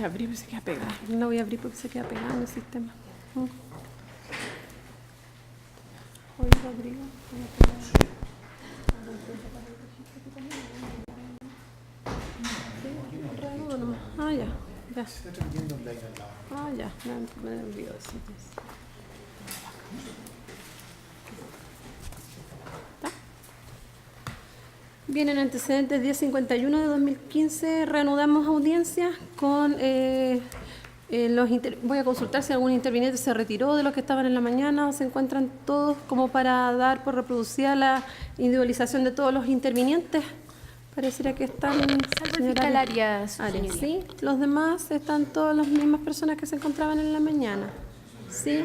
voy a abrir porque se queda pegada. No la voy a abrir porque se queda pegada en el sistema. Oye, Rodrigo. Ah, ya. Ya. Ah, ya. Me olvidó eso. Bien, en antecedentes 1051 de 2015 reanudamos audiencia con voy a consultar si algún interviniente se retiró de los que estaban en la mañana o se encuentran todos como para dar por reproducida la individualización de todos los intervinientes. Pareciera que están... Fiscal Arias, sí, los demás están todas las mismas personas que se encontraban en la mañana. Sí.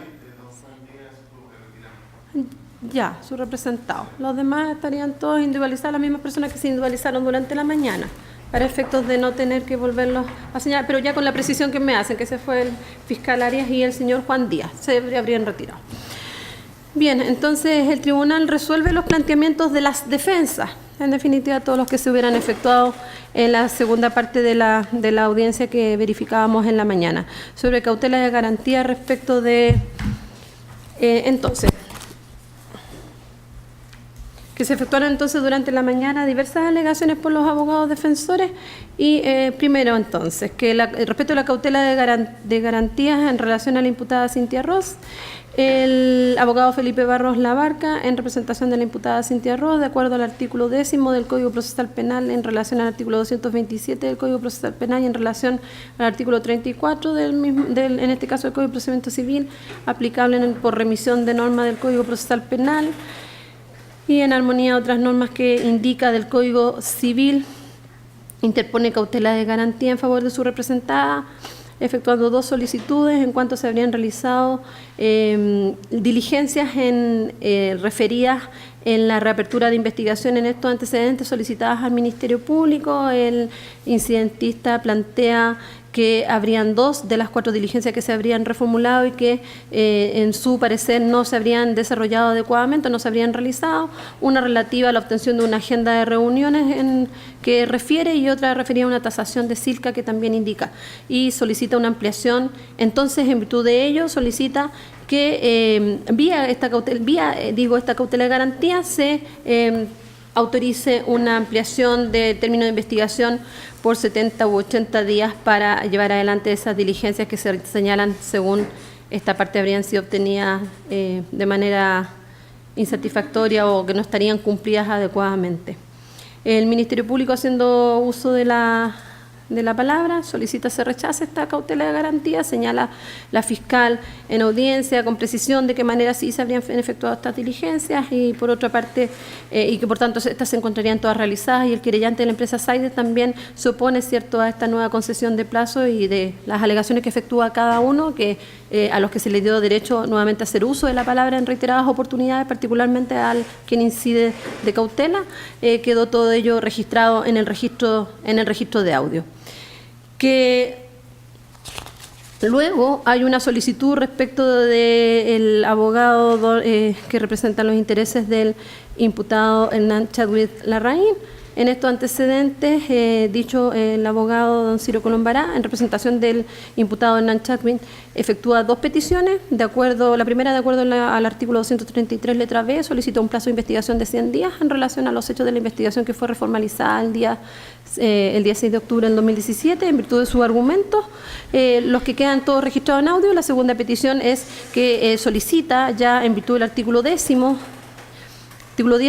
Ya, su representado. Los demás estarían todos individualizados, las mismas personas que se individualizaron durante la mañana, para efectos de no tener que volverlos a señalar, pero ya con la precisión que me hacen, que ese fue el fiscal Arias y el señor Juan Díaz, se habrían retirado. Bien, entonces el tribunal resuelve los planteamientos de las defensas, en definitiva todos los que se hubieran efectuado en la segunda parte de la audiencia que verificábamos en la mañana, sobre cautela de garantía respecto de... entonces... que se efectuaron entonces durante la mañana diversas alegaciones por los abogados defensores y primero entonces, que respecto a la cautela de garantías en relación a la imputada Cintia Ross, el abogado Felipe Barros Labarca, en representación de la imputada Cintia Ross, de acuerdo al artículo 10º del Código Procesal Penal en relación al artículo 227 del Código Procesal Penal y en relación al artículo 34 en este caso del Código de Procedimiento Civil, aplicable por remisión de norma del Código Procesal Penal, y en armonía a otras normas que indica del Código Civil, interpone cautela de garantía en favor de su representada, efectuando 2 solicitudes en cuanto se habrían realizado diligencias referidas en la reapertura de investigación en estos antecedentes solicitadas al Ministerio Público. El incidentista plantea que habrían 2 de las 4 diligencias que se habrían reformulado y que en su parecer no se habrían desarrollado adecuadamente, no se habrían realizado, una relativa a la obtención de una agenda de reuniones que refiere y otra referida a una tasación de Silca que también indica, y solicita una ampliación. Entonces, en virtud de ello, solicita que esta cautela de garantía se autorice una ampliación de término de investigación por 70 u 80 días para llevar adelante esas diligencias que se señalan, según esta parte, habrían sido obtenidas de manera insatisfactoria o que no estarían cumplidas adecuadamente. El Ministerio Público, haciendo uso de la palabra, solicita se rechace esta cautela de garantía, señala la fiscal en audiencia con precisión de qué manera sí se habrían efectuado estas diligencias y por otra parte, y que por tanto estas se encontrarían todas realizadas, y el querellante de la empresa Saide también se opone, ¿cierto?, a esta nueva concesión de plazo y de las alegaciones que efectúa cada uno, que a los que se les dio derecho nuevamente a hacer uso de la palabra en reiteradas oportunidades, particularmente al quien incide de cautela. Quedó todo ello registrado en el registro de audio. Que luego hay una solicitud respecto del abogado que representa los intereses del imputado Hernán Chadwick Larraín. En estos antecedentes, el abogado don Ciro Colombará, en representación del imputado Hernán Chadwick, efectúa 2 peticiones. La primera, de acuerdo al artículo 233, letra B, solicita un plazo de investigación de 100 días en relación a los hechos de la investigación que fue reformalizada el día 6 de octubre del 2017, en virtud de sus argumentos, los que quedan todos registrados en audio. La segunda petición es que solicita, ya en virtud del artículo 10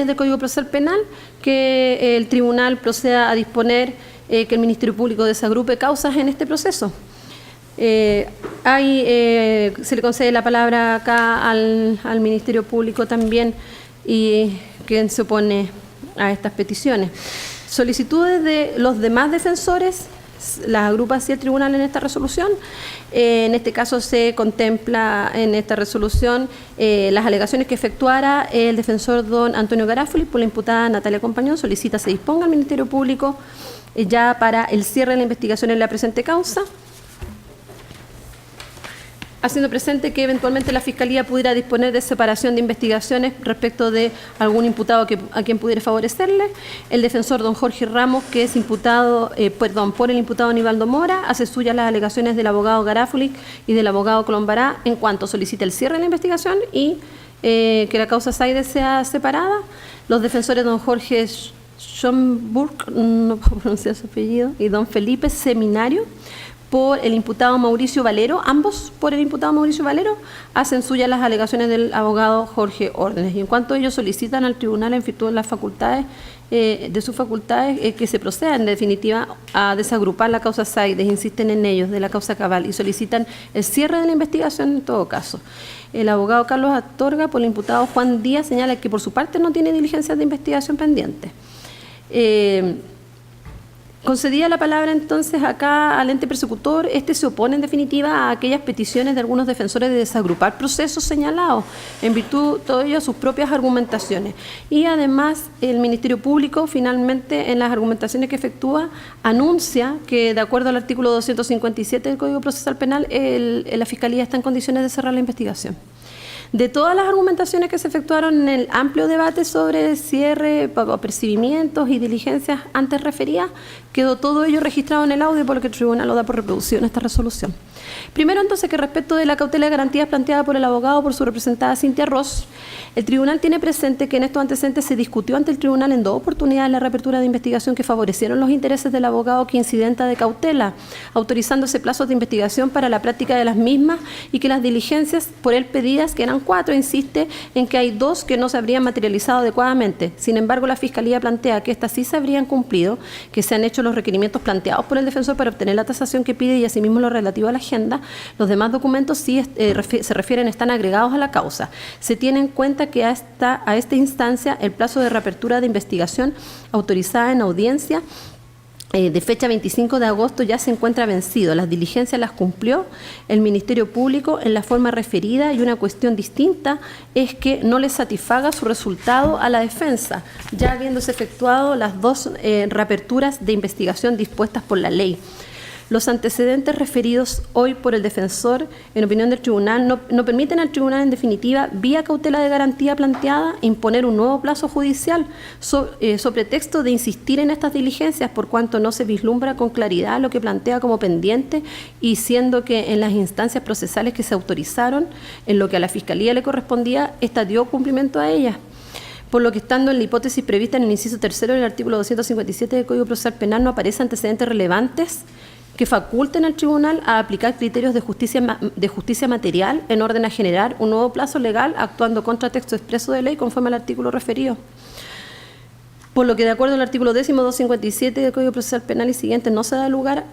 del Código Procesal Penal, que el tribunal proceda a disponer que el Ministerio Público desagrupe causas en este proceso. Se le concede la palabra acá al Ministerio Público también, y quien se opone a estas peticiones. Solicitudes de los demás defensores las agrupa así el tribunal en esta resolución. En este caso se contempla en esta resolución las alegaciones que efectuara el defensor don Antonio Garafoli por la imputada Natalia Compañón. Solicita se disponga al Ministerio Público ya para el cierre de la investigación en la presente causa. haciendo presente que eventualmente la Fiscalía pudiera disponer de separación de investigaciones respecto de algún imputado a quien pudiera favorecerle. El defensor don Jorge Ramos, que es imputado, por el imputado Aníbaldo Mora, hace suyas las alegaciones del abogado Garáfulic y del abogado Colombará en cuanto solicita el cierre de la investigación y que la causa Saide sea separada. Los defensores don Jorge Schomburg, no puedo pronunciar su apellido, y don Felipe Seminario, por el imputado Mauricio Valero, ambos por el imputado Mauricio Valero, hacen suyas las alegaciones del abogado Jorge Órdenes. Y en cuanto ellos solicitan al tribunal, en virtud de las facultades, de sus facultades, que se proceda en definitiva a desagrupar la causa Saide, insisten en ellos de la causa Cabal y solicitan el cierre de la investigación en todo caso. El abogado Carlos Astorga, por el imputado Juan Díaz, señala que por su parte no tiene diligencias de investigación pendientes. Concedida la palabra entonces acá al ente persecutor, este se opone en definitiva a aquellas peticiones de algunos defensores de desagrupar procesos señalados, en virtud todo ello a sus propias argumentaciones. Y además el Ministerio Público finalmente en las argumentaciones que efectúa anuncia que de acuerdo al artículo 257 del Código Procesal Penal la Fiscalía está en condiciones de cerrar la investigación. De todas las argumentaciones que se efectuaron en el amplio debate sobre cierre, apercibimientos y diligencias antes referidas, quedó todo ello registrado en el audio, por lo que el tribunal lo da por reproducido en esta resolución. Primero, entonces, que respecto de la cautela de garantías planteada por el abogado por su representada Cintia Ross, el tribunal tiene presente que en estos antecedentes se discutió ante el tribunal en 2 oportunidades la reapertura de investigación que favorecieron los intereses del abogado que incidenta de cautela, autorizándose plazos de investigación para la práctica de las mismas y que las diligencias por él pedidas, que eran 4, insiste en que hay 2 que no se habrían materializado adecuadamente. Sin embargo, la Fiscalía plantea que estas sí se habrían cumplido, que se han hecho los requerimientos planteados por el defensor para obtener la tasación que pide y asimismo lo relativo a la agenda. Los demás documentos sí se refieren, están agregados a la causa. Se tiene en cuenta que a esta instancia el plazo de reapertura de investigación autorizada en audiencia de fecha 25 de agosto ya se encuentra vencido. Las diligencias las cumplió el Ministerio Público en la forma referida y una cuestión distinta es que no le satisfaga su resultado a la defensa, ya habiéndose efectuado las 2 reaperturas de investigación dispuestas por la ley. Los antecedentes referidos hoy por el defensor, en opinión del tribunal, no permiten al tribunal, en definitiva, vía cautela de garantía planteada, imponer un nuevo plazo judicial sobre texto de insistir en estas diligencias, por cuanto no se vislumbra con claridad lo que plantea como pendiente y siendo que en las instancias procesales que se autorizaron, en lo que a la Fiscalía le correspondía, esta dio cumplimiento a ellas. Por lo que estando en la hipótesis prevista en el inciso 3 del artículo 257 del Código Procesal Penal no aparecen antecedentes relevantes que faculten al tribunal a aplicar criterios de justicia material en orden a generar un nuevo plazo legal actuando contra texto expreso de ley conforme al artículo referido. Por lo que de acuerdo al artículo 10.257 del Código Procesal Penal y siguiente no se da lugar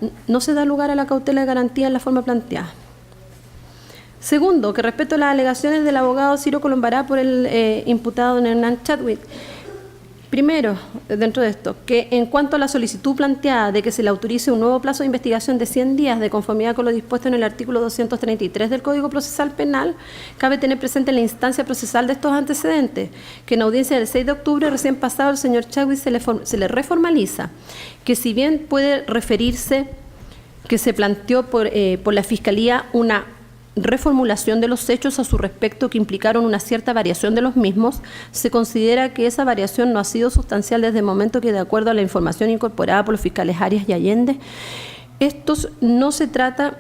a la cautela de garantía en la forma planteada. Segundo, que respecto a las alegaciones del abogado Ciro Colombará por el imputado Hernán Chadwick. Primero, dentro de esto, que en cuanto a la solicitud planteada de que se le autorice un nuevo plazo de investigación de 100 días de conformidad con lo dispuesto en el artículo 233 del Código Procesal Penal, cabe tener presente la instancia procesal de estos antecedentes, que en audiencia del 6 de octubre recién pasado el señor Chadwick se le reformaliza, que si bien puede referirse que se planteó por la Fiscalía una reformulación de los hechos a su respecto que implicaron una cierta variación de los mismos, se considera que esa variación no ha sido sustancial desde el momento que, de acuerdo a la información incorporada por los fiscales Arias y Allende, estos no se tratan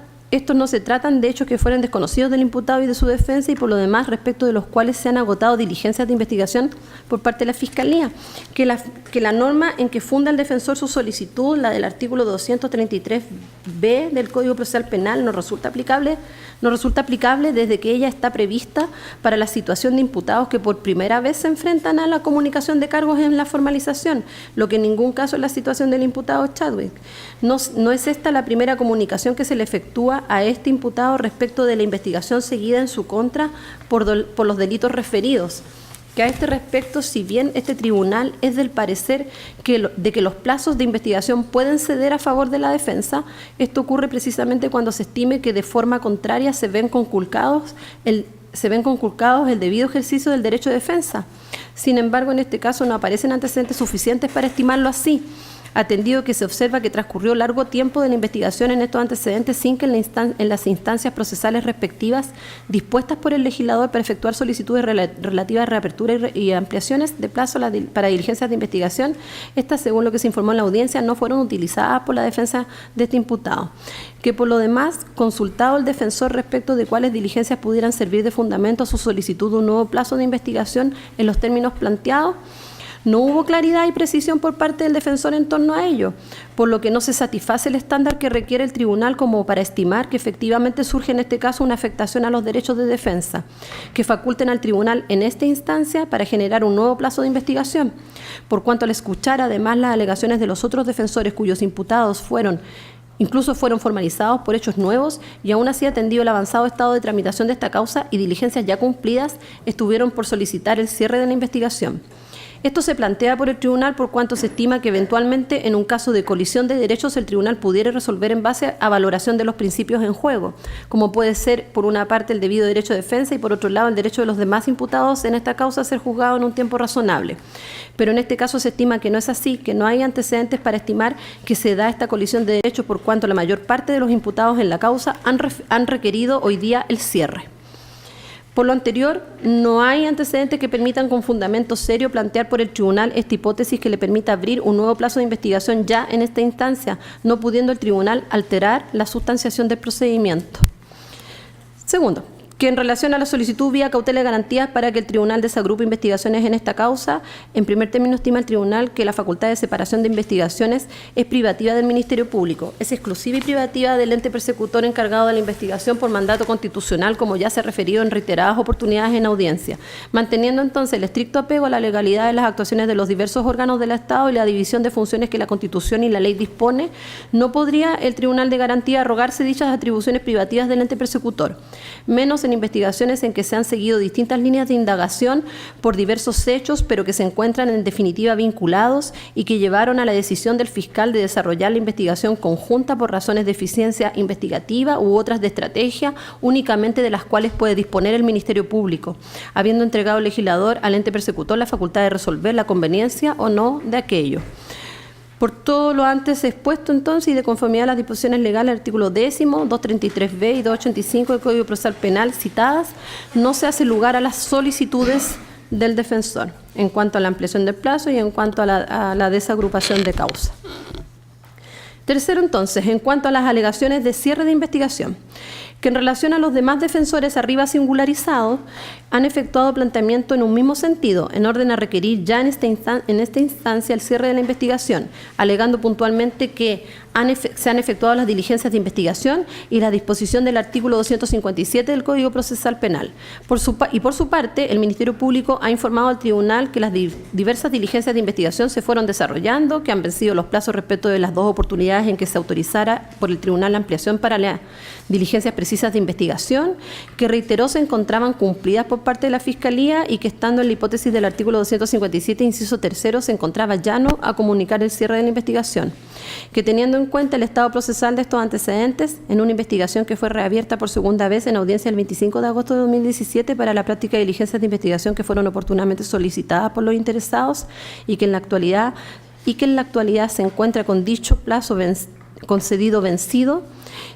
de hechos que fueran desconocidos del imputado y de su defensa y por lo demás respecto de los cuales se han agotado diligencias de investigación por parte de la Fiscalía, que la norma en que funda el defensor su solicitud, la del artículo 233b del Código Procesal Penal, no resulta aplicable desde que ella está prevista para la situación de imputados que por primera vez se enfrentan a la comunicación de cargos en la formalización, lo que en ningún caso es la situación del imputado Chadwick. No es esta la primera comunicación que se le efectúa a este imputado respecto de la investigación seguida en su contra por los delitos referidos. Que a este respecto, si bien este tribunal es del parecer de que los plazos de investigación pueden ceder a favor de la defensa, esto ocurre precisamente cuando se estime que de forma contraria se ven conculcados el debido ejercicio del derecho de defensa. Sin embargo, en este caso no aparecen antecedentes suficientes para estimarlo así. atendido que se observa que transcurrió largo tiempo de la investigación en estos antecedentes sin que en las instancias procesales respectivas dispuestas por el legislador para efectuar solicitudes relativas a reapertura y ampliaciones de plazo para diligencias de investigación, estas, según lo que se informó en la audiencia, no fueron utilizadas por la defensa de este imputado. Que por lo demás, consultado el defensor respecto de cuáles diligencias pudieran servir de fundamento a su solicitud de un nuevo plazo de investigación en los términos planteados, no hubo claridad y precisión por parte del defensor en torno a ello, por lo que no se satisface el estándar que requiere el tribunal como para estimar que efectivamente surge en este caso una afectación a los derechos de defensa, que faculten al tribunal en esta instancia para generar un nuevo plazo de investigación. Por cuanto al escuchar además las alegaciones de los otros defensores cuyos imputados incluso fueron formalizados por hechos nuevos y aún así atendido el avanzado estado de tramitación de esta causa y diligencias ya cumplidas, estuvieron por solicitar el cierre de la investigación. Esto se plantea por el tribunal por cuanto se estima que eventualmente en un caso de colisión de derechos el tribunal pudiera resolver en base a valoración de los principios en juego, como puede ser por una parte el debido derecho de defensa y por otro lado el derecho de los demás imputados en esta causa a ser juzgado en un tiempo razonable. Pero en este caso se estima que no es así, que no hay antecedentes para estimar que se da esta colisión de derechos por cuanto la mayor parte de los imputados en la causa han requerido hoy día el cierre. Por lo anterior, no hay antecedentes que permitan con fundamento serio plantear por el tribunal esta hipótesis que le permita abrir un nuevo plazo de investigación ya en esta instancia, no pudiendo el tribunal alterar la sustanciación del procedimiento. Segundo, que en relación a la solicitud vía cautela de garantías para que el tribunal desagrupe investigaciones en esta causa, en primer término estima el tribunal que la facultad de separación de investigaciones es privativa del Ministerio Público, es exclusiva y privativa del ente persecutor encargado de la investigación por mandato constitucional, como ya se ha referido en reiteradas oportunidades en audiencia, manteniendo entonces el estricto apego a la legalidad de las actuaciones de los diversos órganos del Estado y la división de funciones que la Constitución y la ley dispone. No podría el Tribunal de Garantía arrogarse dichas atribuciones privativas del ente persecutor, menos en investigaciones en que se han seguido distintas líneas de indagación por diversos hechos, pero que se encuentran en definitiva vinculados y que llevaron a la decisión del fiscal de desarrollar la investigación conjunta por razones de eficiencia investigativa u otras de estrategia, únicamente de las cuales puede disponer el Ministerio Público, habiendo entregado el legislador al ente persecutor la facultad de resolver la conveniencia o no de aquello. Por todo lo antes expuesto entonces y de conformidad a las disposiciones legales del artículo 10º, 233b y 285 del Código Procesal Penal citadas, no se hace lugar a las solicitudes del defensor en cuanto a la ampliación del plazo y en cuanto a la desagrupación de causa. Tercero entonces, en cuanto a las alegaciones de cierre de investigación, que en relación a los demás defensores arriba singularizados han efectuado planteamiento en un mismo sentido, en orden a requerir ya en esta instancia el cierre de la investigación, alegando puntualmente que se han efectuado las diligencias de investigación y la disposición del artículo 257 del Código Procesal Penal. Por su parte, el Ministerio Público ha informado al tribunal que las diversas diligencias de investigación se fueron desarrollando, que han vencido los plazos respecto de las dos oportunidades en que se autorizara por el tribunal la ampliación para las diligencias precisas de investigación, que reiteró se encontraban cumplidas por parte de la Fiscalía y que estando en la hipótesis del artículo 257, inciso tercero, se encontraba llano a comunicar el cierre de la investigación, que teniendo en cuenta el estado procesal de estos antecedentes, en una investigación que fue reabierta por segunda vez en audiencia el 25 de agosto de 2017 para la práctica de diligencias de investigación que fueron oportunamente solicitadas por los interesados y que en la actualidad se encuentra con dicho plazo concedido vencido,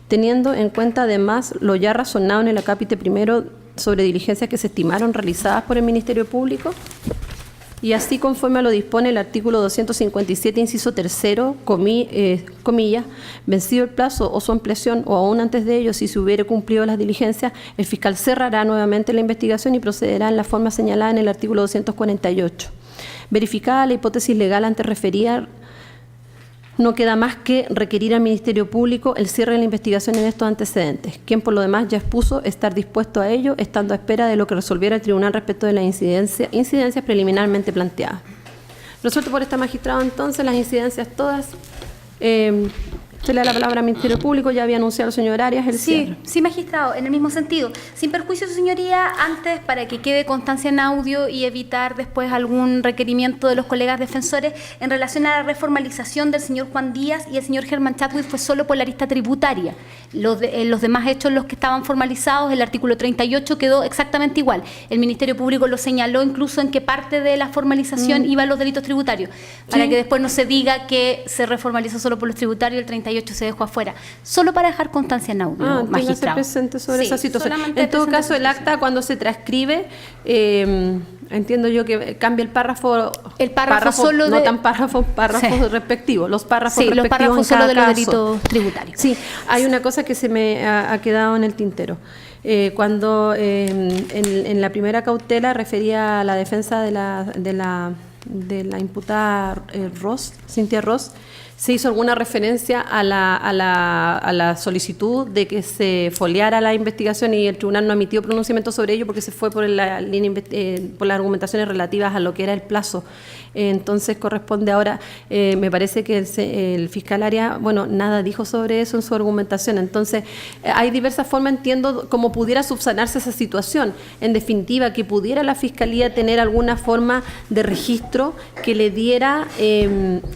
teniendo en cuenta además lo ya razonado en el acápite primero sobre diligencias que se estimaron realizadas por el Ministerio Público, y así conforme a lo dispone el artículo 257, inciso tercero, comillas, vencido el plazo o su ampliación o aún antes de ello, si se hubiere cumplido las diligencias, el fiscal cerrará nuevamente la investigación y procederá en la forma señalada en el artículo 248. Verificada la hipótesis legal antes referida, no queda más que requerir al Ministerio Público el cierre de la investigación en estos antecedentes, quien por lo demás ya expuso estar dispuesto a ello, estando a espera de lo que resolviera el tribunal respecto de las incidencias preliminarmente planteadas. Resuelto por este magistrado entonces las incidencias todas Se le da la palabra al Ministerio Público, ya había anunciado el señor Arias el cierre. Sí, magistrado, en el mismo sentido. Sin perjuicio, su señoría, antes, para que quede constancia en audio y evitar después algún requerimiento de los colegas defensores, en relación a la reformalización del señor Juan Díaz y el señor Germán Chadwick fue solo por la arista tributaria. Los demás hechos, los que estaban formalizados, el artículo 38 quedó exactamente igual. El Ministerio Público lo señaló incluso en que parte de la formalización iba a los delitos tributarios, para que después no se diga que se reformalizó solo por los tributarios, el 38 se dejó afuera, solo para dejar constancia en audio, magistrado. Presente sobre esa situación. En todo caso, el acta cuando se transcribe, entiendo yo que cambia el párrafo solo no tan párrafos respectivos, los párrafos respectivos los párrafos solo de los caso. Delitos tributarios. Sí, hay una cosa que se me ha quedado en el tintero. Cuando en la primera cautela refería a la defensa de la imputada Cintia Ross, se hizo alguna referencia a la solicitud de que se foliara la investigación y el tribunal no emitió pronunciamiento sobre ello porque se fue por las argumentaciones relativas a lo que era el plazo. Entonces corresponde ahora, me parece que el fiscal Arias, nada dijo sobre eso en su argumentación. Entonces hay diversas formas, entiendo, como pudiera subsanarse esa situación. En definitiva, que pudiera la fiscalía tener alguna forma de registro que le diera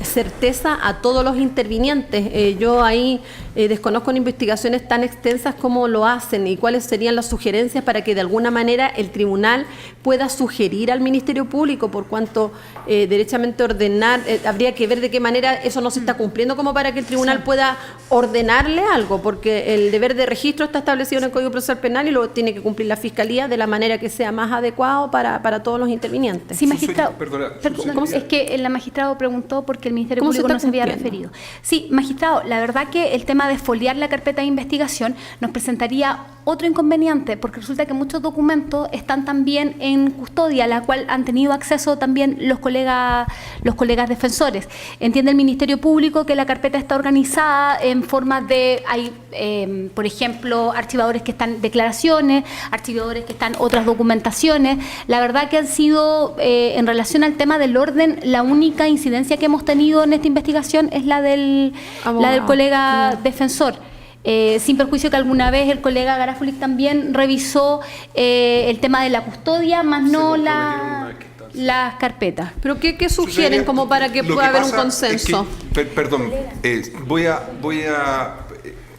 certeza a todos los intervinientes. Yo ahí desconozco en investigaciones tan extensas como lo hacen y cuáles serían las sugerencias para que de alguna manera el tribunal pueda sugerir al Ministerio Público, por cuanto derechamente ordenar, habría que ver de qué manera eso no se está cumpliendo como para que el tribunal pueda ordenarle algo, porque el deber de registro está establecido en el Código Procesal Penal y lo tiene que cumplir la Fiscalía de la manera que sea más adecuado para todos los intervinientes. Sí, magistrado. ¿Cómo es que el magistrado preguntó porque el Ministerio Público no se había referido. Sí, magistrado, la verdad que el tema de foliar la carpeta de investigación nos presentaría otro inconveniente, porque resulta que muchos documentos están también en custodia, a la cual han tenido acceso también los colegas defensores. Entiende el Ministerio Público que la carpeta está organizada en forma de, por ejemplo, archivadores que están declaraciones, archivadores que están otras documentaciones. La verdad que han sido, en relación al tema del orden, la única incidencia que hemos tenido en esta investigación es la del colega defensor. Sin perjuicio que alguna vez el colega Garafulic también revisó el tema de la custodia, más no las carpetas. ¿Pero qué sugieren como para que pueda haber un consenso? Voy a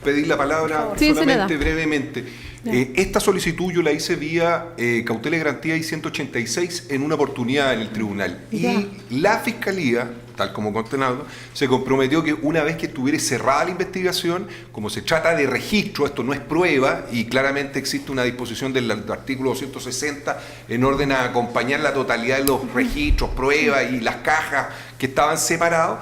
pedir la palabra solamente brevemente. Esta solicitud yo la hice vía cautela de garantía I-186 en una oportunidad en el tribunal. Y la Fiscalía, tal como condenado, se comprometió que una vez que estuviera cerrada la investigación, como se trata de registro, esto no es prueba, y claramente existe una disposición del artículo 260 en orden a acompañar la totalidad de los registros, pruebas y las cajas que estaban separados,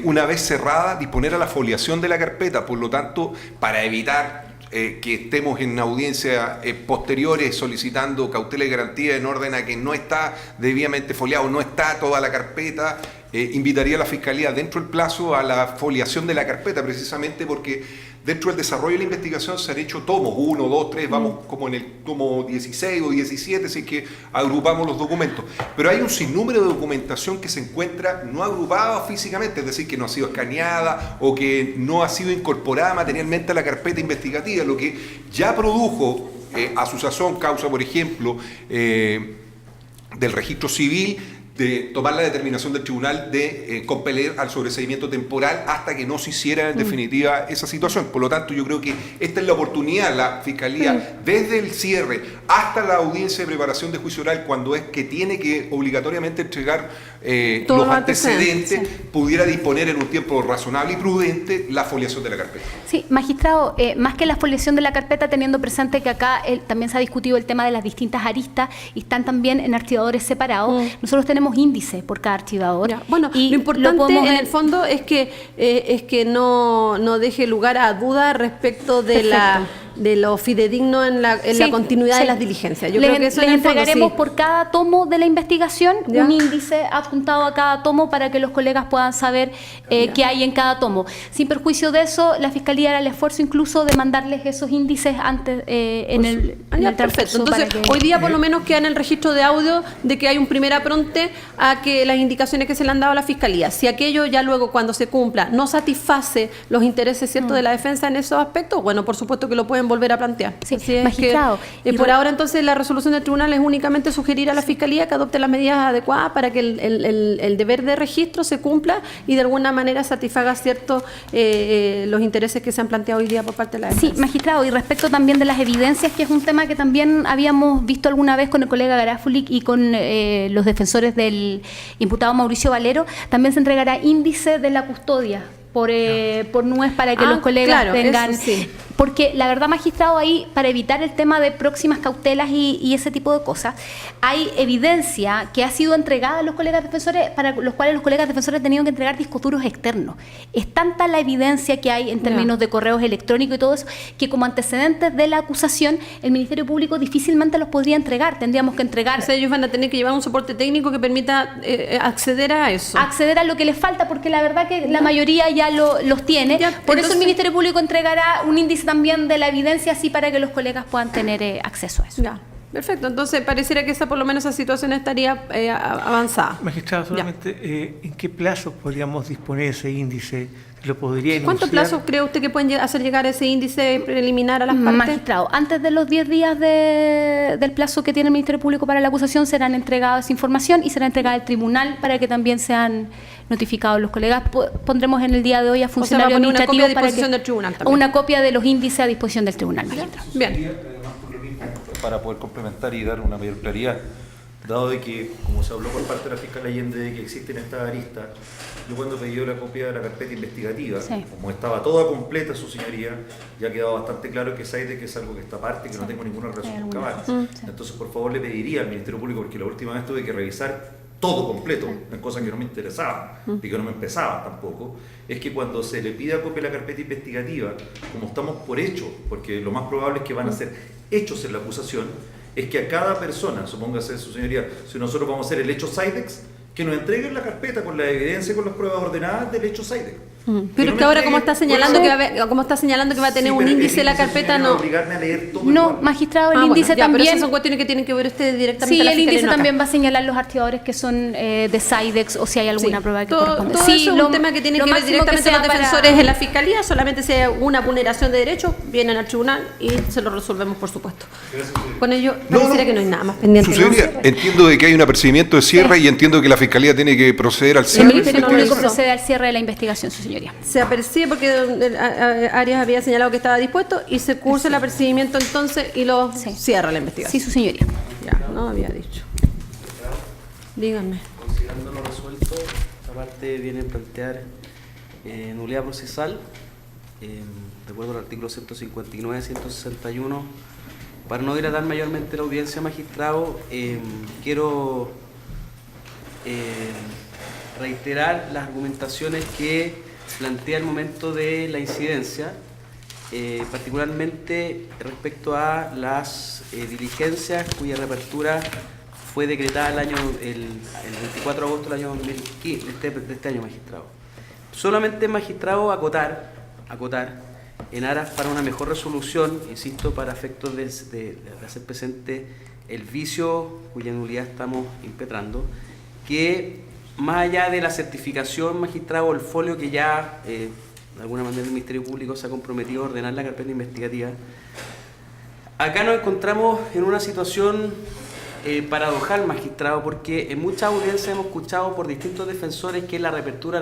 una vez cerrada, disponer a la foliación de la carpeta. Por lo tanto, para evitar que estemos en audiencias posteriores solicitando cautela y garantía en orden a que no está debidamente foliado, no está toda la carpeta, invitaría a la Fiscalía dentro del plazo a la foliación de la carpeta, precisamente porque dentro del desarrollo de la investigación se han hecho tomos, 1, 2, 3, vamos como en el tomo 16 o 17, así que agrupamos los documentos. Pero hay un sinnúmero de documentación que se encuentra no agrupada físicamente, es decir, que no ha sido escaneada o que no ha sido incorporada materialmente a la carpeta investigativa, lo que ya produjo a su sazón causa, por ejemplo, del registro civil, de tomar la determinación del tribunal de compeler al sobreseimiento temporal hasta que no se hiciera en definitiva esa situación. Por lo tanto, yo creo que esta es la oportunidad, la Fiscalía, desde el cierre hasta la audiencia de preparación de juicio oral, cuando es que tiene que obligatoriamente entregar los antecedentes, pudiera disponer en un tiempo razonable y prudente la foliación de la carpeta. Sí, magistrado, más que la foliación de la carpeta, teniendo presente que acá también se ha discutido el tema de las distintas aristas y están también en archivadores separados, nosotros tenemos índice por cada archivador. Y lo importante en el fondo es que no deje lugar a duda respecto de de lo fidedigno en la continuidad de las diligencias. Yo creo que eso les en el fondo, entregaremos por cada tomo de la investigación ¿ya? Un índice adjuntado a cada tomo para que los colegas puedan saber qué hay en cada tomo. Sin perjuicio de eso, la Fiscalía hará el esfuerzo incluso de mandarles esos índices antes en el perfecto. Entonces, hoy día por lo menos queda en el registro de audio de que hay un primer apronte a que las indicaciones que se le han dado a la Fiscalía, si aquello ya luego cuando se cumpla no satisface los intereses, ¿cierto?, de la defensa en esos aspectos, bueno, por supuesto que lo pueden volver a plantear. Sí, así es magistrado. Que, por ahora entonces la resolución del tribunal es únicamente sugerir a la Fiscalía que adopte las medidas adecuadas para que el deber de registro se cumpla y de alguna manera satisfaga ciertos los intereses que se han planteado hoy día por parte de la defensa. Sí, magistrado, y respecto también de las evidencias, que es un tema que también habíamos visto alguna vez con el colega Garafuli y con los defensores del imputado Mauricio Valero, también se entregará índice de la custodia por NUES para que los colegas tengan... Sí. Porque la verdad, magistrado, ahí, para evitar el tema de próximas cautelas y ese tipo de cosas, hay evidencia que ha sido entregada a los colegas defensores, para los cuales los colegas defensores han tenido que entregar discos duros externos. Es tanta la evidencia que hay en términos de correos electrónicos y todo eso, que como antecedentes de la acusación, el Ministerio Público difícilmente los podría entregar. Tendríamos que entregar... O sea, ellos van a tener que llevar un soporte técnico que permita acceder a eso. Acceder a lo que les falta, porque la verdad que la mayoría ya los tiene. Por eso el Ministerio Público entregará un índice también de la evidencia, así para que los colegas puedan tener acceso a eso. Ya, perfecto. Entonces pareciera que por lo menos esa situación estaría avanzada. Magistrado, solamente, ¿en qué plazo podríamos disponer ese índice? ¿Lo podría enunciar? ¿Cuánto plazo cree usted que pueden hacer llegar ese índice preliminar a las partes? Magistrado, antes de los 10 días del plazo que tiene el Ministerio Público para la acusación, serán entregadas esa información y será entregada al tribunal para que también sean notificados los colegas. Pondremos en el día de hoy a funcionarios administrativos una copia de los índices a disposición del tribunal, magistrado. Bien. Para poder complementar y dar una mayor claridad, dado de que, como se habló por parte de la fiscal Allende, de que existen estas aristas, yo cuando pedí la copia de la carpeta investigativa, como estaba toda completa, su señoría, ya ha quedado bastante claro que SAIDEC es algo que está aparte, que no tengo ninguna relación con Cabal. Entonces, por favor, le pediría al Ministerio Público, porque la última vez tuve que revisar todo completo, en cosas que no me interesaban y que no me empezaban tampoco, es que cuando se le pida copia de la carpeta investigativa, como estamos por hecho, porque lo más probable es que van a ser hechos en la acusación, es que a cada persona, supóngase su señoría, si nosotros vamos a hacer el hecho SAIDEX, que nos entreguen la carpeta con la evidencia, con las pruebas ordenadas del hecho SAIDEX. Pero es que ahora como está señalando que va a tener un índice de la carpeta, no. Obligarme a leer todo no, magistrado, el índice también. Pero esas son cuestiones que tienen que ver ustedes directamente. Sí, a la el índice Fiscalía, también va a señalar los archivadores que son de SAIDEX o si hay alguna prueba que corresponde. Todo eso es un tema que tiene que ver directamente los defensores en la Fiscalía. Solamente si hay una vulneración de derechos, vienen al tribunal y se lo resolvemos, por supuesto. Con ello, pareciera que no hay nada más pendiente. Su señoría, entiendo de que hay un apercibimiento de cierre y entiendo que la Fiscalía tiene que proceder al cierre. El Ministerio Público procede al cierre de la investigación, su señoría. Se apercibe porque Arias había señalado que estaba dispuesto y se cursa el apercibimiento entonces y lo cierra la investigación. Sí, su señoría. Ya, no había dicho. Díganme. Considerando lo resuelto, esta parte viene a plantear nulidad procesal, de acuerdo al artículo 159, 161. Para no dilatar mayormente la audiencia, magistrado, quiero reiterar las argumentaciones que plantea el momento de la incidencia, particularmente respecto a las diligencias cuya reapertura fue decretada el 24 de agosto del año 2015, de este año, magistrado. Solamente, magistrado, acotar en aras para una mejor resolución, insisto, para efectos de hacer presente el vicio cuya nulidad estamos impetrando, que más allá de la certificación, magistrado, el folio que ya de alguna manera el Ministerio Público se ha comprometido a ordenar la carpeta investigativa, acá nos encontramos en una situación paradojal, magistrado, porque en muchas audiencias hemos escuchado por distintos defensores que la reapertura,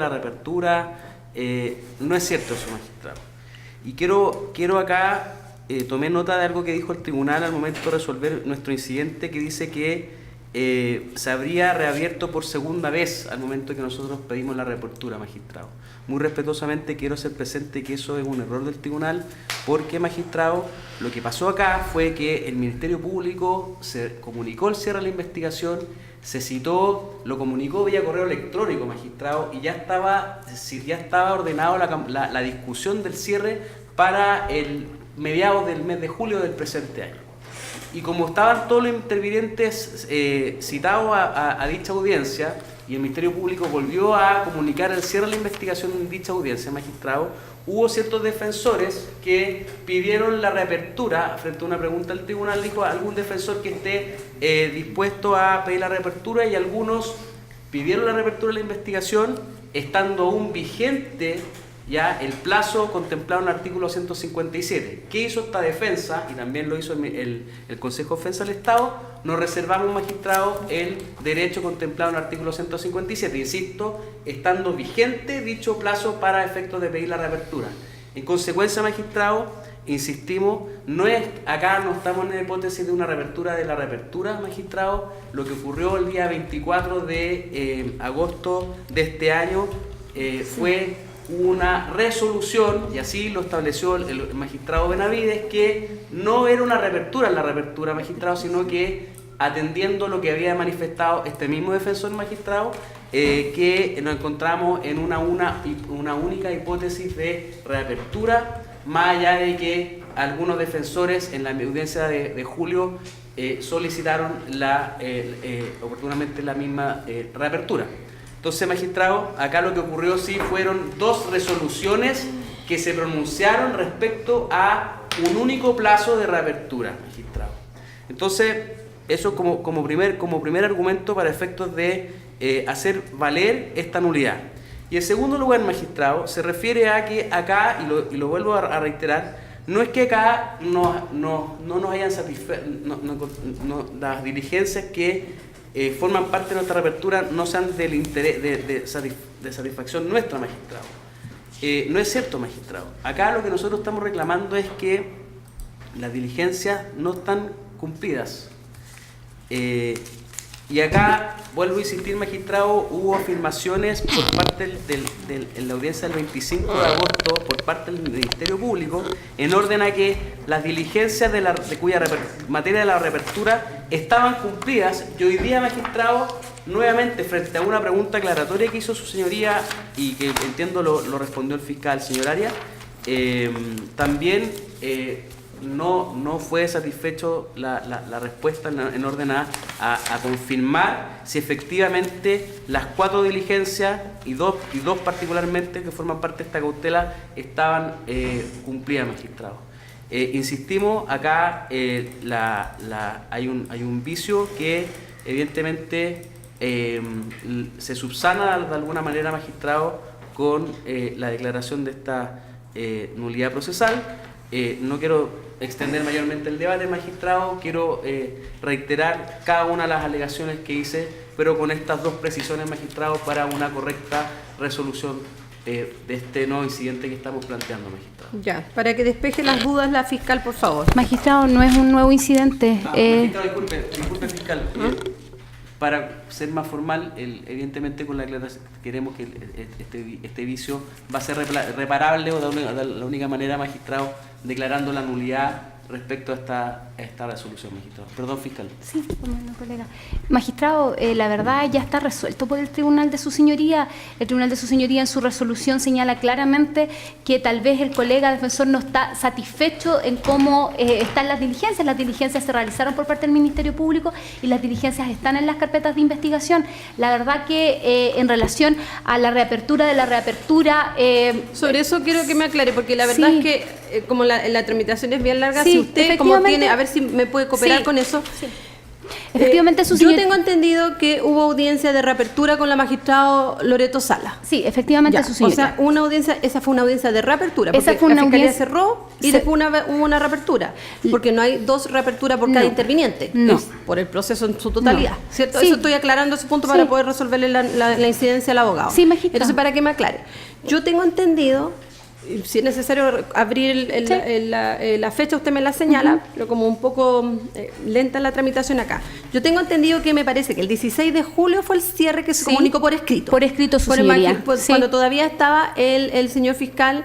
no es cierto eso, magistrado. Y quiero acá, tomé nota de algo que dijo el tribunal al momento de resolver nuestro incidente, que dice que se habría reabierto por segunda vez al momento que nosotros pedimos la reapertura, magistrado. Muy respetuosamente quiero hacer presente que eso es un error del tribunal, porque, magistrado, lo que pasó acá fue que el Ministerio Público se comunicó el cierre de la investigación, se citó, lo comunicó vía correo electrónico, magistrado, y ya estaba ordenado la discusión del cierre para el mediados del mes de julio del presente año. Y como estaban todos los intervinientes citados a dicha audiencia, y el Ministerio Público volvió a comunicar el cierre de la investigación en dicha audiencia, magistrado, hubo ciertos defensores que pidieron la reapertura. Frente a una pregunta del tribunal, dijo algún defensor que esté dispuesto a pedir la reapertura, y algunos pidieron la reapertura de la investigación, estando aún vigente ya el plazo contemplado en el artículo 157. ¿Qué hizo esta defensa? Y también lo hizo el Consejo de Defensa del Estado. Nos reservamos, magistrado, el derecho contemplado en el artículo 157, insisto, estando vigente dicho plazo para efectos de pedir la reapertura. En consecuencia, magistrado, insistimos, acá no estamos en la hipótesis de una reapertura de la reapertura, magistrado. Lo que ocurrió el día 24 de agosto de este año fue una resolución, y así lo estableció el magistrado Benavides, que no era una reapertura en la reapertura, magistrado, sino que atendiendo lo que había manifestado este mismo defensor, magistrado, que nos encontramos en una única hipótesis de reapertura, más allá de que algunos defensores en la audiencia de julio solicitaron oportunamente la misma reapertura. Entonces, magistrado, acá lo que ocurrió sí fueron dos resoluciones que se pronunciaron respecto a un único plazo de reapertura, magistrado. Entonces, eso como primer argumento para efectos de hacer valer esta nulidad. Y en segundo lugar, magistrado, se refiere a que acá, y lo vuelvo a reiterar, no es que acá no nos hayan satisfecho, las diligencias que forman parte de nuestra reapertura no sean del interés de satisfacción nuestra, magistrado. No es cierto, magistrado. Acá lo que nosotros estamos reclamando es que las diligencias no están cumplidas. Y acá, vuelvo a insistir, magistrado, hubo afirmaciones por parte en la audiencia del 25 de agosto por parte del Ministerio Público en orden a que las diligencias de cuya materia de la reapertura estaban cumplidas. Y hoy día, magistrado, nuevamente, frente a una pregunta aclaratoria que hizo su señoría y que entiendo lo respondió el fiscal, señor Arias, también no fue satisfecho la respuesta en orden a confirmar si efectivamente las 4 diligencias y dos particularmente que forman parte de esta cautela estaban cumplidas, magistrado. Insistimos, acá hay un vicio que evidentemente se subsana de alguna manera, magistrado, con la declaración de esta nulidad procesal. No quiero extender mayormente el debate, magistrado, quiero reiterar cada una de las alegaciones que hice, pero con estas dos precisiones, magistrado, para una correcta resolución de este nuevo incidente que estamos planteando, magistrado. Ya, para que despeje las dudas la fiscal, por favor. Magistrado, no es un nuevo incidente. Magistrado, disculpe, fiscal. Para ser más formal, evidentemente con la aclaración, queremos que este vicio va a ser reparable, o de la única manera, magistrado, declarando la nulidad respecto a esta resolución, magistrado. Perdón, fiscal. Sí, no, colega. Magistrado, la verdad ya está resuelto por el Tribunal de su Señoría. El Tribunal de su Señoría en su resolución señala claramente que tal vez el colega defensor no está satisfecho en cómo están las diligencias. Las diligencias se realizaron por parte del Ministerio Público y las diligencias están en las carpetas de investigación. La verdad que en relación a la reapertura de la reapertura... sobre eso quiero que me aclare, porque la verdad es que como la tramitación es bien larga, sí, si usted como tiene, a ver si me puede cooperar con eso. Sí. Efectivamente, yo tengo entendido que hubo audiencia de reapertura con la magistrado Loreto Sala. Sí, efectivamente, su señoría. O sea, una audiencia, esa fue una audiencia de reapertura, porque esa fue la fiscalía cerró y después hubo una reapertura, porque no hay 2 reaperturas por cada interviniente, no, por el proceso en su totalidad, ¿cierto? Sí. Eso estoy aclarando ese punto para poder resolverle la incidencia al abogado. Sí, magistrado. Entonces, para que me aclare, yo tengo entendido, si es necesario abrir la fecha, usted me la señala, pero como un poco lenta la tramitación acá. Yo tengo entendido que me parece que el 16 de julio fue el cierre que se comunicó por escrito. Por escrito, su señoría. Cuando todavía estaba el señor fiscal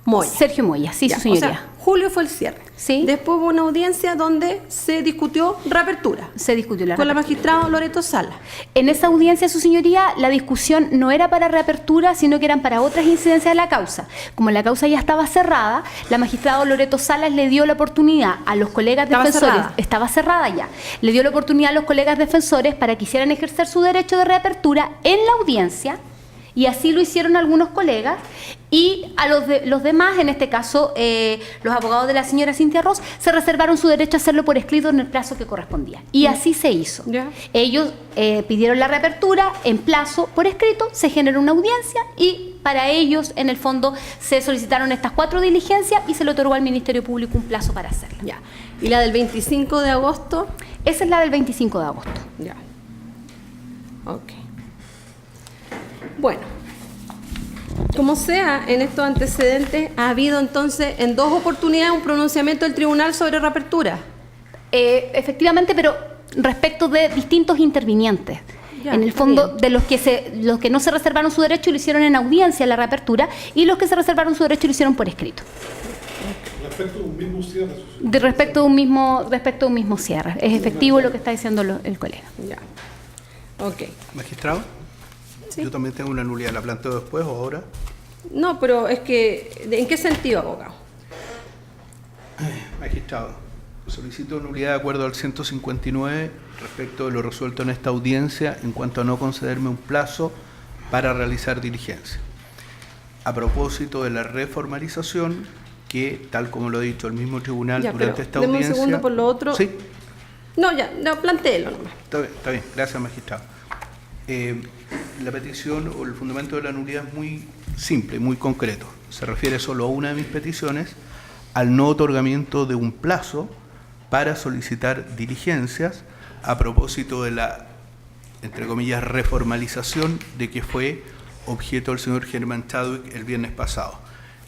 Moya. Sergio Moya, sí, su señoría. O sea, julio fue el cierre. Sí. Después hubo una audiencia donde se discutió reapertura. Se discutió la con la reapertura. magistrada Loreto Sala. En esa audiencia, su señoría, la discusión no era para reapertura, sino que eran para otras incidencias de la causa. Como la causa ya estaba cerrada, la magistrada Loreto Salas le dio la oportunidad a los colegas defensores, estaba cerrada ya, le dio la oportunidad a los colegas defensores para que quisieran ejercer su derecho de reapertura en la audiencia, y así lo hicieron algunos colegas, y a los demás, en este caso los abogados de la señora Cintia Ross, se reservaron su derecho a hacerlo por escrito en el plazo que correspondía. Y así se hizo. Ellos pidieron la reapertura en plazo por escrito, se generó una audiencia y para ellos, en el fondo, se solicitaron estas 4 diligencias y se le otorgó al Ministerio Público un plazo para hacerla. Ya. ¿Y la del 25 de agosto? Esa es la del 25 de agosto. Ya. Ok. Bueno, como sea, en estos antecedentes ha habido entonces en 2 oportunidades un pronunciamiento del tribunal sobre reapertura. Efectivamente, pero respecto de distintos intervinientes. Ya, en el fondo, de los que no se reservaron su derecho lo hicieron en audiencia, la reapertura, y los que se reservaron su derecho lo hicieron por escrito. Respecto de un mismo cierre. Respecto de un mismo cierre. Es efectivo lo que está diciendo el colega. Ya. Ok. Magistrado, Sí. yo también tengo una nulidad, ¿la planteo después o ahora? No, pero es que, ¿en qué sentido, abogado? Magistrado, solicito nulidad de acuerdo al 159 respecto de lo resuelto en esta audiencia en cuanto a no concederme un plazo para realizar diligencia. A propósito de la reformalización, que tal como lo ha dicho el mismo tribunal Ya, durante pero esta deme audiencia... un segundo por lo otro. Sí, No, ya, no, plantéelo nomás. está bien, gracias magistrado. La petición o el fundamento de la nulidad es muy simple, muy concreto. Se refiere solo a una de mis peticiones, al no otorgamiento de un plazo para solicitar diligencias a propósito de la, entre comillas, reformalización de que fue objeto del señor Germán Chadwick el viernes pasado.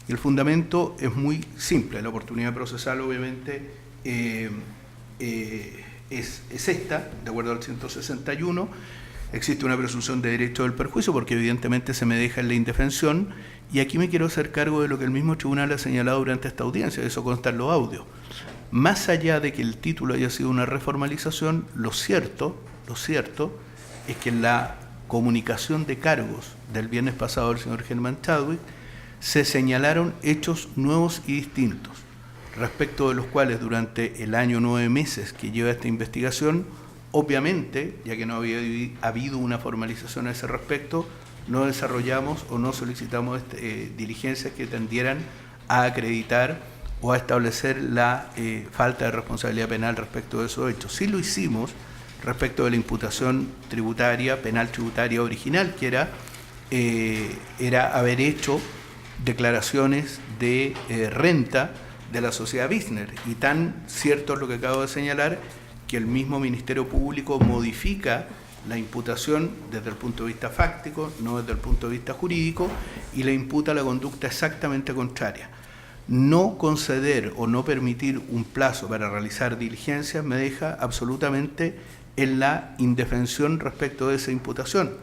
Y el fundamento es muy simple. La oportunidad procesal, obviamente, es esta, de acuerdo al 161. Existe una presunción de derecho del perjuicio porque evidentemente se me deja en la indefensión, y aquí me quiero hacer cargo de lo que el mismo tribunal ha señalado durante esta audiencia, eso consta en los audios. Más allá de que el título haya sido una reformalización, lo cierto es que en la comunicación de cargos del viernes pasado del señor Germán Chadwick se señalaron hechos nuevos y distintos, respecto de los cuales durante el año 9 meses que lleva esta investigación, obviamente, ya que no había habido una formalización a ese respecto, no desarrollamos o no solicitamos diligencias que tendieran a acreditar o a establecer la falta de responsabilidad penal respecto de esos hechos. Sí lo hicimos respecto de la imputación tributaria, penal tributaria original, que era haber hecho declaraciones de renta de la sociedad Bisner. Y tan cierto es lo que acabo de señalar, que el mismo Ministerio Público modifica la imputación desde el punto de vista fáctico, no desde el punto de vista jurídico, y le imputa la conducta exactamente contraria. No conceder o no permitir un plazo para realizar diligencias me deja absolutamente en la indefensión respecto de esa imputación.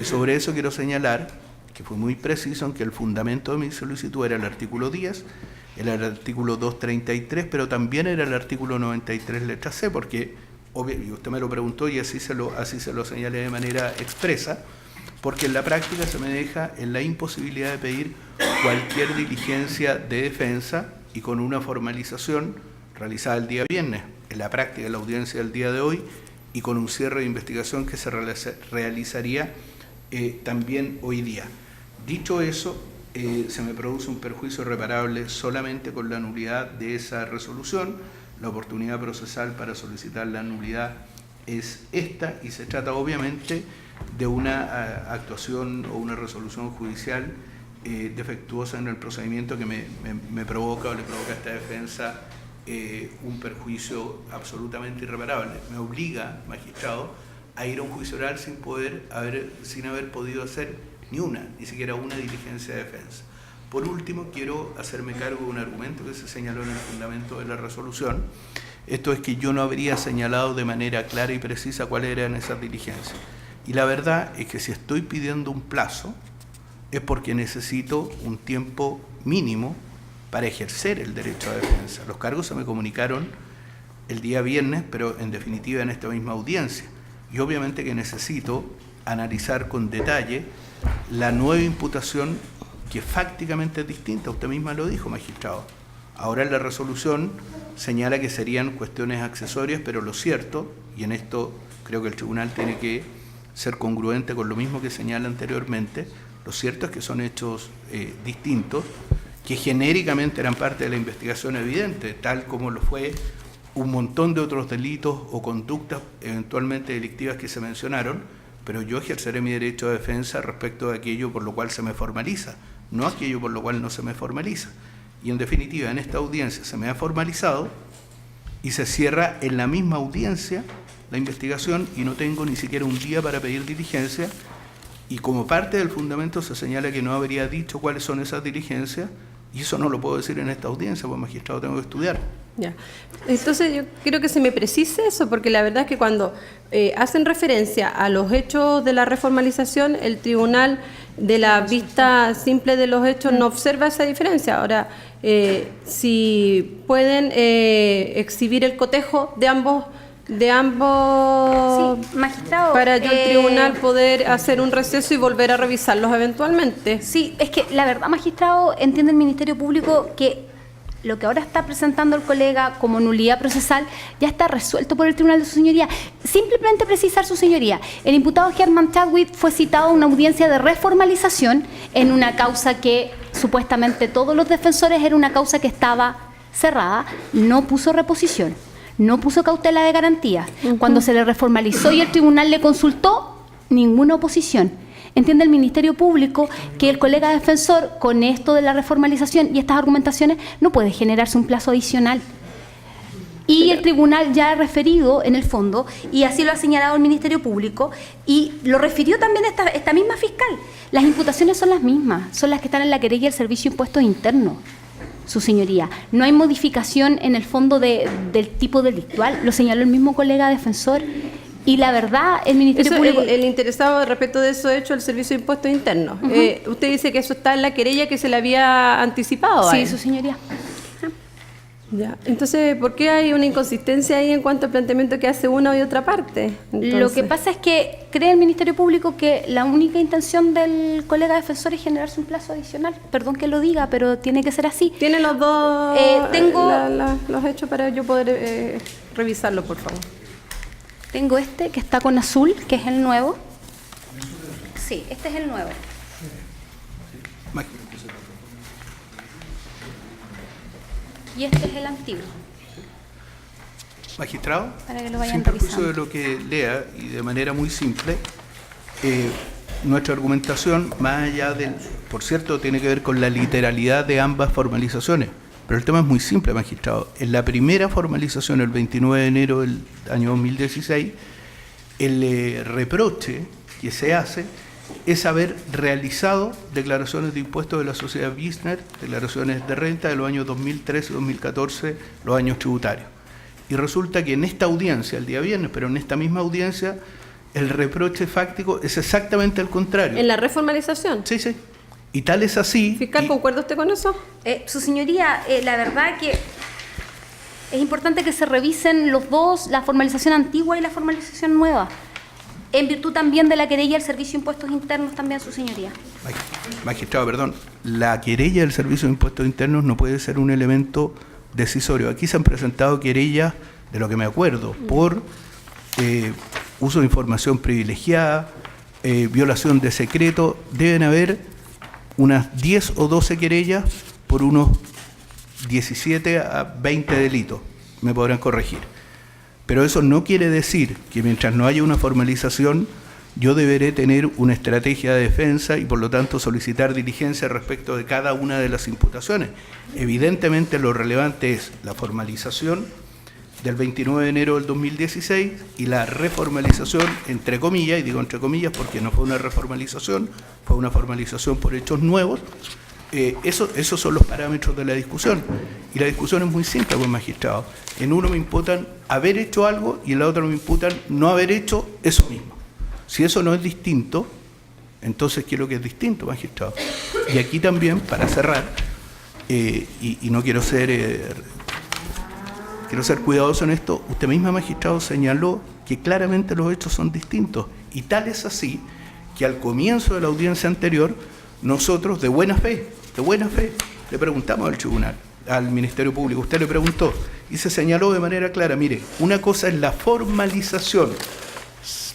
Y sobre eso quiero señalar que fue muy preciso en que el fundamento de mi solicitud era el artículo 10, era el artículo 233, pero también era el artículo 93 letra C, porque, y usted me lo preguntó y así se lo señalé de manera expresa, porque en la práctica se me deja en la imposibilidad de pedir cualquier diligencia de defensa y con una formalización realizada el día viernes, en la práctica de la audiencia del día de hoy, y con un cierre de investigación que se realizaría también hoy día. Dicho eso, se me produce un perjuicio irreparable solamente con la nulidad de esa resolución. La oportunidad procesal para solicitar la nulidad es esta, y se trata obviamente de una actuación o una resolución judicial defectuosa en el procedimiento que me provoca o le provoca a esta defensa un perjuicio absolutamente irreparable. Me obliga, magistrado, a ir a un juicio oral sin haber podido hacer ni siquiera una diligencia de defensa. Por último, quiero hacerme cargo de un argumento que se señaló en el fundamento de la resolución. Esto es que yo no habría señalado de manera clara y precisa cuáles eran esas diligencias. Y la verdad es que si estoy pidiendo un plazo, es porque necesito un tiempo mínimo para ejercer el derecho a defensa. Los cargos se me comunicaron el día viernes, pero en definitiva en esta misma audiencia. Y obviamente que necesito analizar con detalle la nueva imputación que fácticamente es distinta. Usted misma lo dijo, magistrado. Ahora en la resolución señala que serían cuestiones accesorias, pero lo cierto, y en esto creo que el tribunal tiene que ser congruente con lo mismo que señala anteriormente, lo cierto es que son hechos distintos, que genéricamente eran parte de la investigación evidente, tal como lo fue un montón de otros delitos o conductas eventualmente delictivas que se mencionaron, pero yo ejerceré mi derecho de defensa respecto de aquello por lo cual se me formaliza, no aquello por lo cual no se me formaliza. Y en definitiva, en esta audiencia se me ha formalizado y se cierra en la misma audiencia la investigación y no tengo ni siquiera un día para pedir diligencia, y como parte del fundamento se señala que no habría dicho cuáles son esas diligencias, y eso no lo puedo decir en esta audiencia, porque magistrado tengo que estudiar. Ya. Entonces yo quiero que se me precise eso, porque la verdad es que cuando hacen referencia a los hechos de la reformalización, el tribunal de la vista simple de los hechos no observa esa diferencia. Ahora, si pueden exhibir el cotejo de ambos Sí, magistrado, para yo el tribunal poder hacer un receso y volver a revisarlos eventualmente. Sí, es que la verdad, magistrado, entiende el Ministerio Público que lo que ahora está presentando el colega como nulidad procesal ya está resuelto por el Tribunal de su Señoría. Simplemente precisar, su Señoría, el imputado Germán Chadwick fue citado a una audiencia de reformalización en una causa que supuestamente todos los defensores era una causa que estaba cerrada, no puso reposición, no puso cautela de garantía. Cuando se le reformalizó y el tribunal le consultó, ninguna oposición. Entiende el Ministerio Público que el colega defensor, con esto de la reformalización y estas argumentaciones, no puede generarse un plazo adicional. Y el tribunal ya ha referido, en el fondo, y así lo ha señalado el Ministerio Público, y lo refirió también esta misma fiscal. Las imputaciones son las mismas, son las que están en la querella del Servicio de Impuestos Internos, su Señoría. No hay modificación en el fondo del tipo delictual, lo señaló el mismo colega defensor. Y la verdad, el Ministerio Público... El interesado respecto de eso hecho el Servicio de Impuestos Internos. Usted dice que eso está en la querella que se le había anticipado. Sí, su Señoría. Ya. Entonces, ¿por qué hay una inconsistencia ahí en cuanto al planteamiento que hace una y otra parte? Entonces, lo que pasa es que cree el Ministerio Público que la única intención del colega defensor es generarse un plazo adicional. Perdón que lo diga, pero tiene que ser así. ¿Tiene los dos tengo los hechos para yo poder revisarlo, por favor? Tengo este que está con azul, que es el nuevo. Sí, este es el nuevo. Y este es el antiguo. Magistrado, Para que lo vayan sin perjuicio revisando. de lo que lea y de manera muy simple, nuestra argumentación, más allá del, por cierto, tiene que ver con la literalidad de ambas formalizaciones, pero el tema es muy simple, magistrado. En la primera formalización, el 29 de enero del año 2016, el reproche que se hace es haber realizado declaraciones de impuestos de la sociedad Bisner, declaraciones de renta de los años 2013 y 2014, los años tributarios. Y resulta que en esta audiencia, el día viernes, pero en esta misma audiencia, el reproche fáctico es exactamente al contrario. ¿En la reformalización? Sí, sí. Y tal es así... ¿Fiscal, concuerda usted con eso? Su Señoría, la verdad que es importante que se revisen los dos, la formalización antigua y la formalización nueva, en virtud también de la querella del Servicio de Impuestos Internos también, su Señoría. Magistrado, perdón, la querella del Servicio de Impuestos Internos no puede ser un elemento decisorio. Aquí se han presentado querellas, de lo que me acuerdo, por uso de información privilegiada, violación de secreto. Deben haber unas 10 o 12 querellas por unos 17 a 20 delitos. Me podrán corregir. Pero eso no quiere decir que mientras no haya una formalización, yo deberé tener una estrategia de defensa y por lo tanto solicitar diligencia respecto de cada una de las imputaciones. Evidentemente lo relevante es la formalización del 29 de enero del 2016 y la reformalización, entre comillas, y digo entre comillas porque no fue una reformalización, fue una formalización por hechos nuevos. Esos son los parámetros de la discusión. Y la discusión es muy simple, pues, magistrado. En uno me imputan haber hecho algo y en la otra me imputan no haber hecho eso mismo. Si eso no es distinto, entonces ¿qué es lo que es distinto, magistrado? Y aquí también, para cerrar, y no quiero ser cuidadoso en esto, usted misma, magistrado, señaló que claramente los hechos son distintos, y tal es así que al comienzo de la audiencia anterior, nosotros de buena fe, le preguntamos al tribunal, al Ministerio Público, usted le preguntó, y se señaló de manera clara, mire, una cosa es la formalización,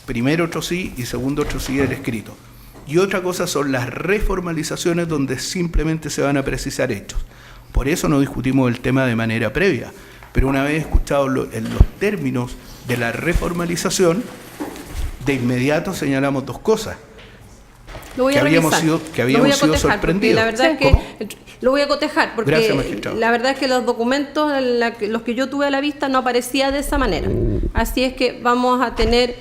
primero otro sí y segundo otro sí del escrito, y otra cosa son las reformalizaciones donde simplemente se van a precisar hechos. Por eso no discutimos el tema de manera previa, pero una vez escuchados los términos de la reformalización, de inmediato señalamos dos cosas. Lo voy a habíamos sido sorprendidos. La verdad es que lo voy a cotejar, porque gracias, la verdad es que los documentos, los que yo tuve a la vista, no aparecía de esa manera. Así es que vamos a tener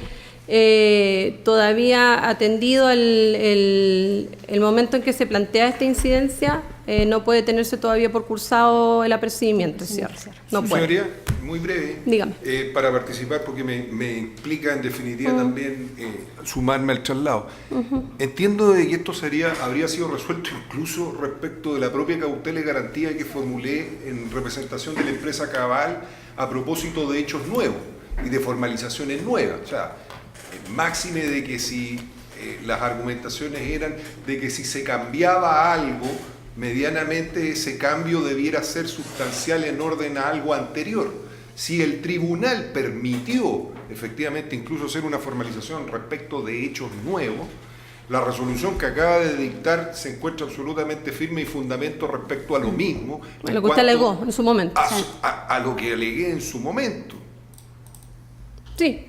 todavía atendido el momento en que se plantea esta incidencia. No puede tenerse todavía por cursado el apercibimiento, ¿cierto? No puede. Señoría, muy breve, dígame. Para participar, porque me implica en definitiva también sumarme al traslado. Entiendo de que esto habría sido resuelto incluso respecto de la propia cautela y garantía que formulé en representación de la empresa Cabal a propósito de hechos nuevos y de formalizaciones nuevas. O sea, máxime de que si las argumentaciones eran de que si se cambiaba algo, medianamente ese cambio debiera ser sustancial en orden a algo anterior. Si el tribunal permitió efectivamente incluso hacer una formalización respecto de hechos nuevos, la resolución que acaba de dictar se encuentra absolutamente firme y fundamento respecto a lo mismo. A lo que usted alegó en su momento. A lo que alegué en su momento. Sí.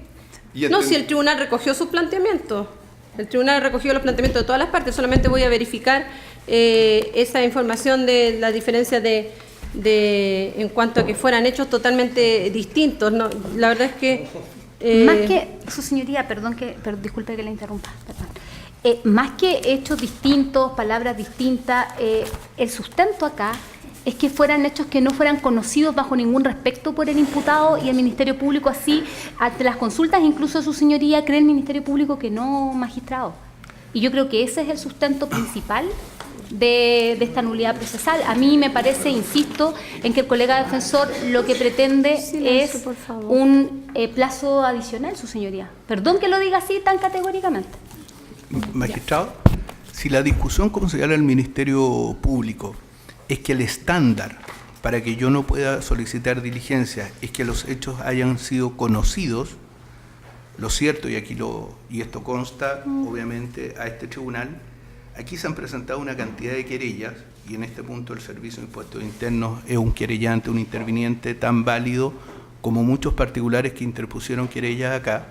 No, si el tribunal recogió sus planteamientos. El tribunal recogió los planteamientos de todas las partes. Solamente voy a verificar esa información de la diferencia en cuanto a que fueran hechos totalmente distintos. No, la verdad es que... más que, su señoría, disculpe que le interrumpa, más que hechos distintos, palabras distintas, el sustento acá es que fueran hechos que no fueran conocidos bajo ningún respecto por el imputado y el Ministerio Público, así, ante las consultas, incluso su señoría, cree el Ministerio Público que no, magistrado. Y yo creo que ese es el sustento principal de esta nulidad procesal. A mí me parece, insisto, en que el colega defensor lo que pretende es un plazo adicional, su señoría. Perdón que lo diga así tan categóricamente. Magistrado, si la discusión, como señala el Ministerio Público, es que el estándar para que yo no pueda solicitar diligencia es que los hechos hayan sido conocidos, lo cierto, y esto consta obviamente a este tribunal, aquí se han presentado una cantidad de querellas, y en este punto el Servicio de Impuestos Internos es un querellante, un interviniente tan válido como muchos particulares que interpusieron querellas acá,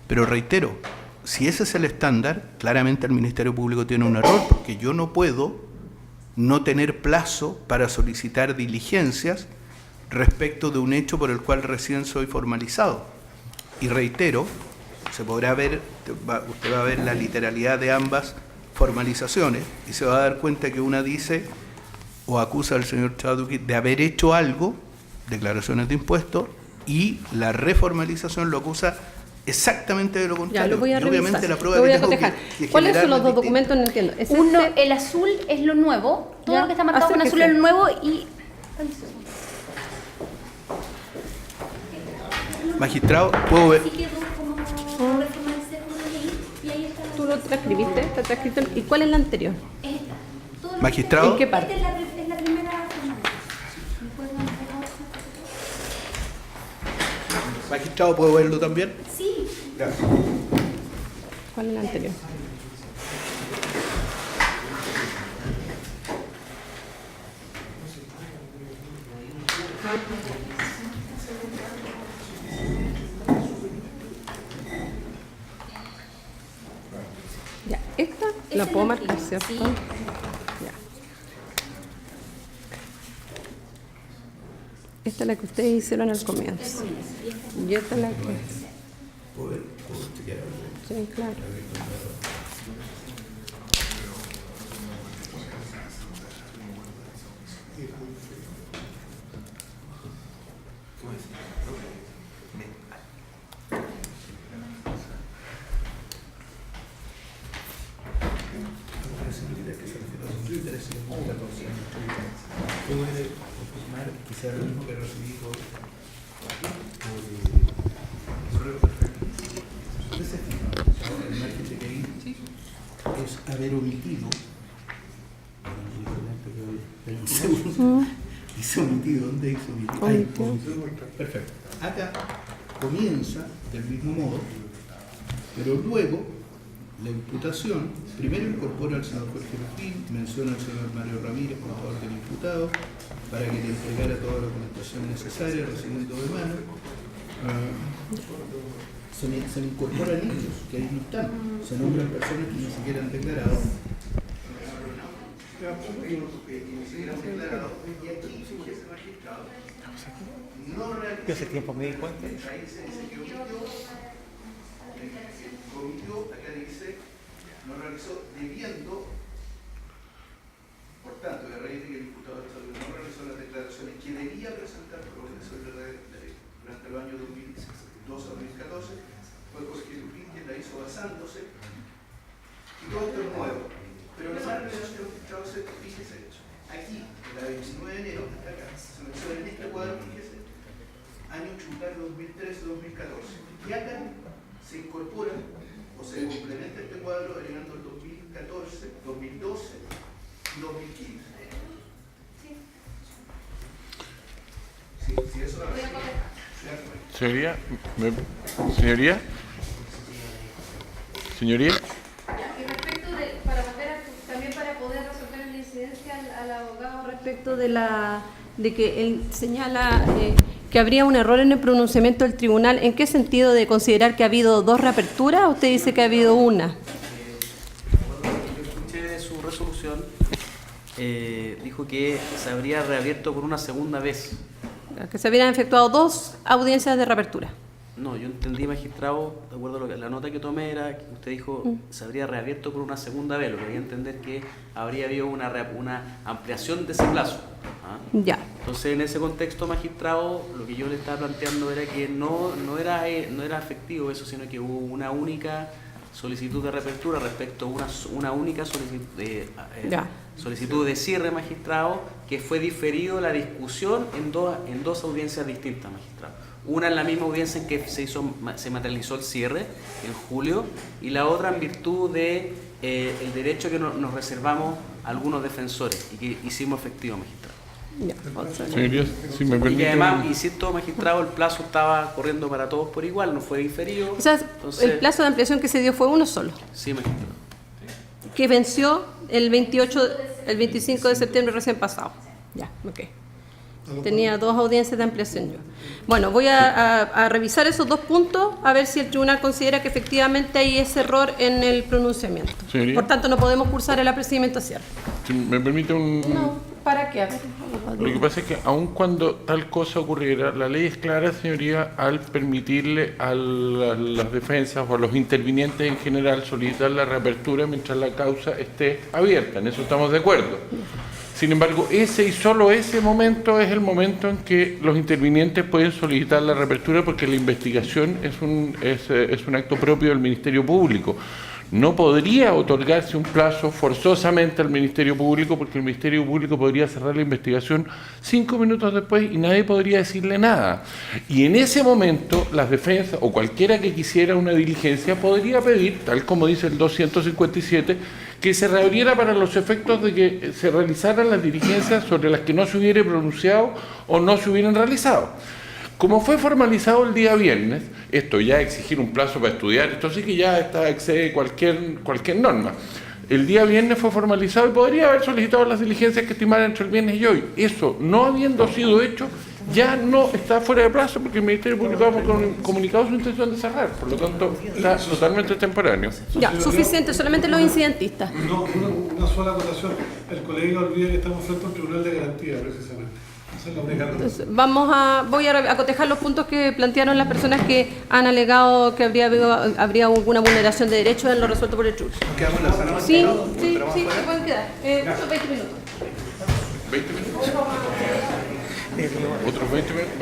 pero reitero, si ese es el estándar, claramente el Ministerio Público tiene un error, porque yo no puedo no tener plazo para solicitar diligencias respecto de un hecho por el cual recién soy formalizado. Y reitero, usted va a ver la literalidad de ambas formalizaciones y se va a dar cuenta que una dice o acusa al señor Chadwick de haber hecho algo, declaraciones de impuestos, y la reformalización lo acusa exactamente de lo contrario. Ya, lo voy a obviamente revisar. la prueba lo voy que a cotejar. que ¿Cuáles son los dos documentos? No entiendo. ¿Es uno, el azul es lo nuevo, todo ya, lo que está marcado con azul es lo nuevo y... Magistrado, ¿puedo ver? ¿Tú lo transcribiste? ¿Está transcrito? ¿Y cuál es la anterior? Magistrado. ¿En qué parte? Es la primera. Magistrado, ¿puedo verlo también? Sí. Gracias. ¿Cuál es la anterior? Ya, esta la puedo marcar, ¿cierto? Sí. Ya. Esta es la que ustedes hicieron al comienzo. Y esta es la que... Sí, claro. sea lo mismo que recibí por correo perfecto. Entonces, el margen de caída es haber omitido. Dice omitido, ¿dónde dice omitido? Perfecto. Acá comienza del mismo modo, pero luego la imputación primero incorpora al senador Jorge Rufín, menciona al señor Mario Ramírez, contador del imputado, para que le entregara toda la documentación necesaria, recibiendo de mano. Se le incorporan hechos que ahí no están, se nombran personas que ni siquiera han declarado. Y aquí, fíjese, magistrado, no realizó. Yo hace tiempo me di cuenta de eso. Ahí se dice que omitió, acá dice, no realizó debiendo, por tanto, de raíz de que el imputado de salud no realizó las declaraciones que debía presentar por obligación de ley durante los años 2012 a 2014, fue Jorge Lupín quien la hizo basándose, y todo esto es nuevo. Pero lo más relevante de los fichados es, fíjese, aquí, la 29 de enero, hasta acá, se menciona en este cuadro, fíjese, año tributario 2013-2014. Y acá se incorpora o se complementa este cuadro agregando el 2014, 2012 y 2015. Sí, eso lo Señoría. También para poder resolver la incidencia al abogado respecto de que él señala que habría un error en el pronunciamiento del tribunal. ¿En qué sentido de considerar que ha habido dos reaperturas? Usted dice que ha habido una. Yo escuché su resolución, dijo que se habría reabierto por una segunda vez. Que se habrían efectuado dos audiencias de reapertura. No, yo entendí, magistrado, de acuerdo a lo que, la nota que tomé era que usted dijo se habría reabierto por una segunda vez, lo que quería entender que habría habido una ampliación de ese plazo. ¿Ah? Ya. Entonces, en ese contexto, magistrado, lo que yo le estaba planteando era que no era efectivo eso, sino que hubo una única solicitud de reapertura respecto a una única solicitud de cierre, magistrado, que fue diferido la discusión en dos audiencias distintas, magistrado. Una en la misma audiencia en que se materializó el cierre, en julio, y la otra en virtud de el derecho que nos reservamos algunos defensores y que hicimos efectivo, magistrado. Señoría, si me permite. Y además, insisto, magistrado, el plazo estaba corriendo para todos por igual, no fue diferido. O sea, entonces, el plazo de ampliación que se dio fue uno solo. Sí, magistrado. Que venció el 25 de septiembre recién pasado. Ya, ok. Tenía dos audiencias de ampliación yo. Bueno, voy a revisar esos dos puntos, a ver si el tribunal considera que efectivamente hay ese error en el pronunciamiento. ¿Señoría? Por tanto, no podemos cursar el apercibimiento a cierre. Si me permite un... No, ¿para qué? Lo que pasa es que aun cuando tal cosa ocurriera, la ley es clara, señoría, al permitirle a las defensas o a los intervinientes en general solicitar la reapertura mientras la causa esté abierta. En eso estamos de acuerdo. Sin embargo, ese y solo ese momento es el momento en que los intervinientes pueden solicitar la reapertura porque la investigación es un acto propio del Ministerio Público. No podría otorgarse un plazo forzosamente al Ministerio Público porque el Ministerio Público podría cerrar la investigación 5 minutos después y nadie podría decirle nada. Y en ese momento las defensas o cualquiera que quisiera una diligencia podría pedir, tal como dice el 257, que se reabriera para los efectos de que se realizaran las diligencias sobre las que no se hubiera pronunciado o no se hubieran realizado. Como fue formalizado el día viernes, esto ya exigir un plazo para estudiar, esto sí que ya excede cualquier norma. El día viernes fue formalizado y podría haber solicitado las diligencias que estimara entre el viernes y hoy. Eso, no habiendo sido hecho, ya no está fuera de plazo porque el Ministerio Público ha comunicado su intención de cerrar. Por lo tanto, está totalmente extemporáneo. Ya, suficiente, solamente los incidentistas. No, una sola acotación. El colega olvida que estamos frente a un tribunal de garantía, precisamente. Esa es la única Entonces, voy a acotejar los puntos que plantearon las personas que han alegado que habría alguna vulneración de derechos en lo resuelto por el tribunal. Sí, se pueden quedar. 20 minutos. 20 minutos. ¿Otros 20 minutos?